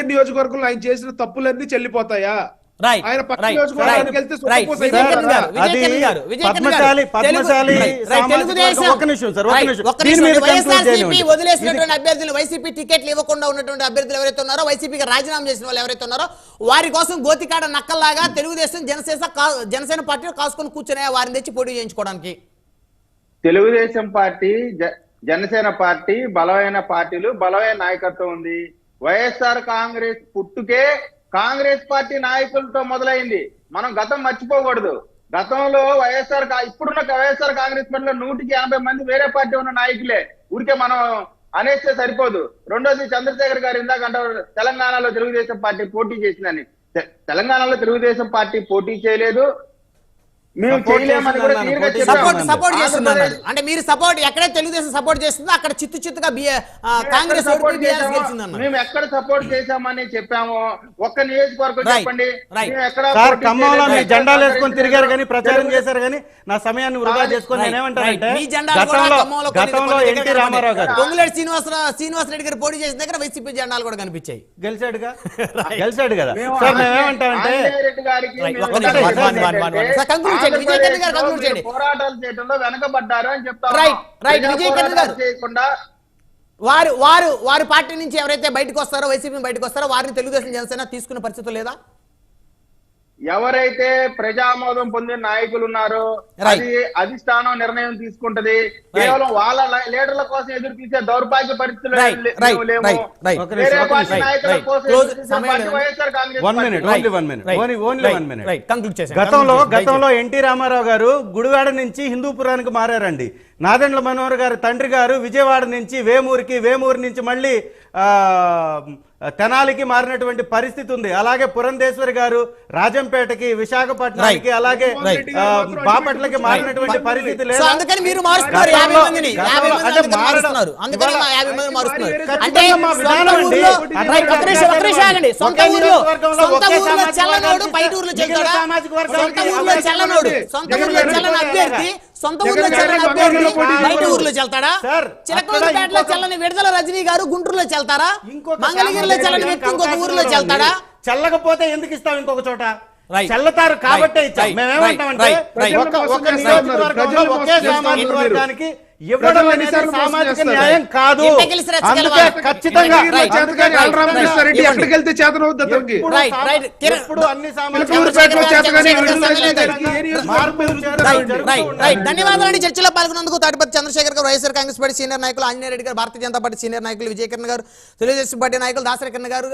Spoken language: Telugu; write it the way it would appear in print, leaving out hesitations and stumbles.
మంగళగిరి నియోజకవర్గంలో ఆయన చేసిన తప్పులన్నీ చెల్లిపోతాయా? ఆయన పక్క నియోజకవర్గానికి వెళ్తే వదిలేసినటువంటి అభ్యర్థులు వైసీపీ టికెట్లు ఇవ్వకుండా ఉన్నటువంటి అభ్యర్థులు ఎవరైతే ఉన్నారో, వైసీపీకి రాజీనామా చేసిన వాళ్ళు ఎవరైతే ఉన్నారో వారి కోసం గోతికాడ నక్కల్లాగా తెలుగుదేశం జనసేన పార్టీ కాసుకొని కూర్చున్నాయా వారిని తెచ్చి పోటీ చేయించుకోవడానికి? తెలుగుదేశం పార్టీ జనసేన పార్టీ బలమైన పార్టీలు, బలమైన నాయకత్వం ఉంది. వైఎస్ఆర్ కాంగ్రెస్ పుట్టుకే కాంగ్రెస్ పార్టీ నాయకులతో మొదలైంది. మనం గతం మర్చిపోకూడదు. గతంలో ఇప్పుడున్న వైఎస్ఆర్ కాంగ్రెస్ పార్టీలో 150 మంది వేరే పార్టీ ఉన్న నాయకులే. ఊరికే మనం అనేస్తే సరిపోదు. రెండోది, చంద్రశేఖర్ గారు ఇందాక అంటారు తెలంగాణలో తెలుగుదేశం పార్టీ పోటీ చేసిందని. తెలంగాణలో తెలుగుదేశం పార్టీ పోటీ చేయలేదు. సపోర్ట్ చేస్తున్నారు అంటే మీరు సపోర్ట్ ఎక్కడ తెలుగుదేశం సపోర్ట్ చేస్తుందో అక్కడ చిత్తుగా కాంగ్రెస్ మేము ఎక్కడ సపోర్ట్ చేశామని చెప్పాము. ఒక్క నియోజకవర్గం చెప్పండి. జెండాలు వేసుకొని తిరిగారు కానీ ప్రచారం చేశారు కానీ నా సమయాన్ని వృధా చేసుకొని నేనేమంటానంటే గతంలో ఎన్టీ రామారావు గారు పొంగులేటి శ్రీనివాసరెడ్డి గారు పోటీ చేసిన దగ్గర వైసీపీ జెండాలు కూడా కనిపించాయి. గెలిచాడు కదా సార్. మేమేమంటామంటే పోరాటాలు చేయడంలో వెనకబడ్డారు అని చెప్తారు. వారి పార్టీ నుంచి ఎవరైతే బయటకు వస్తారో, వైసీపీ బయటకు వస్తారో వారిని తెలుగుదేశం జనసేన తీసుకునే పరిస్థితి లేదా? ఎవరైతే ప్రజామోదం పొందిన నాయకులు ఉన్నారో అది అధిష్టానం నిర్ణయం తీసుకుంటది. కేవలం వాళ్ళ లీడర్ల కోసం ఎదురు చూసే దౌర్భాగ్య పరిస్థితులు గతంలో ఎన్టీ రామారావు గారు గుడివాడ నుంచి హిందూపురానికి మారారండి. నాదెండ్ల మనోహర్ గారు తండ్రి గారు విజయవాడ నుంచి వేమూరు నుంచి మళ్ళీ తెనాలికి మారినటువంటి పరిస్థితి ఉంది. అలాగే పురంధేశ్వరి గారు రాజంపేటకి, విశాఖపట్నానికి, అలాగే బాపట్లకి మారినటువంటి పరిస్థితి లేదు. సొంత ఊర్లో బయట ఊర్లో చెల్తాడా? చిలకలూరుపేటలో చల్లని విడుదల రజనీ గారు గుంటూరులో చెల్తారా? మంగళగిరిలో చల్లని వ్యక్తి ఇంకొక ఊర్లో చెల్తాడా? చల్లకపోతే ఎందుకు ఇస్తాం ఇంకొక చోట? చల్లతారు కాబట్టి మేమేమంటామంటే ఒక నియోజకవర్గంలో ఒకే సామాజిక వర్గానికి ఇవ్వడం అనేది సామాజిక న్యాయం కాదు. అందుకే ఖచ్చితంగా ఎక్కడికెళ్తే చేతనవుద్ది అతనికి. ఇప్పుడు అన్ని ధన్యవాదాలు. చర్చలో పాల్గొన్నందుకు తాటిపత్రి చంద్రశేఖర్ గారు, వైఎస్ఆర్ కాంగ్రెస్ పార్టీ సీనియర్ నాయకులు, ఆంజనేయ రెడ్డి గారు, భారతీయ జనతా పార్టీ సీనియర్ నాయకులు, విజయకిరణ్ గారు, తెలుగుదేశం పార్టీ నాయకులు, దాసరి కిరణ్ గారు,